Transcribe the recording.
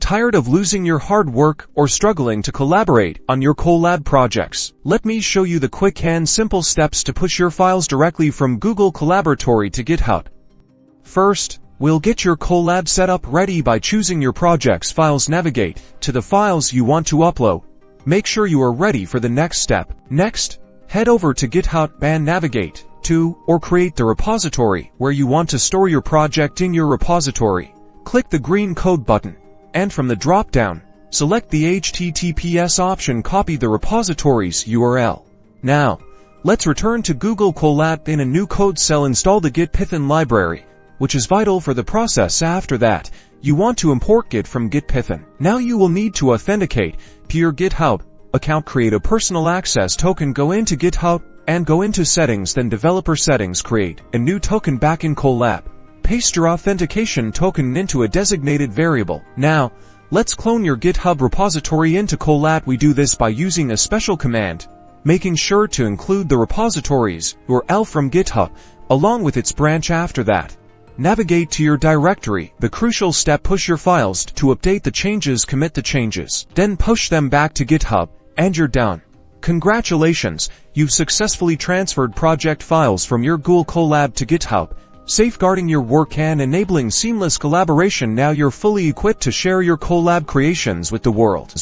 Tired of losing your hard work or struggling to collaborate on your Colab projects? Let me show you the quick and simple steps to push your files directly from Google Colaboratory to GitHub. First, we'll get your Colab setup ready by choosing your project's files. Navigate to the files you want to upload. Make sure you are ready for the next step. Next, head over to GitHub and navigate to or create the repository where you want to store your project. In your repository, click the green code button, and from the drop-down, select the HTTPS option. Copy the repository's URL. Now, let's return to Google Colab. In a new code cell, install the GitPython library, which is vital for the process. After that, you want to import Git from GitPython. Now you will need to authenticate to your GitHub account. Create a personal access token. Go into GitHub and go into Settings, then Developer Settings. Create a new token back in Colab. Paste your authentication token into a designated variable. Now, let's clone your GitHub repository into Colab. We do this by using a special command, making sure to include the repository's URL from GitHub, along with its branch. After that, navigate to your directory. The crucial step: push your files to update the changes, commit the changes, then push them back to GitHub, and you're done. Congratulations, you've successfully transferred project files from your Google Colab to GitHub, safeguarding your work and enabling seamless collaboration. Now you're fully equipped to share your Colab creations with the world.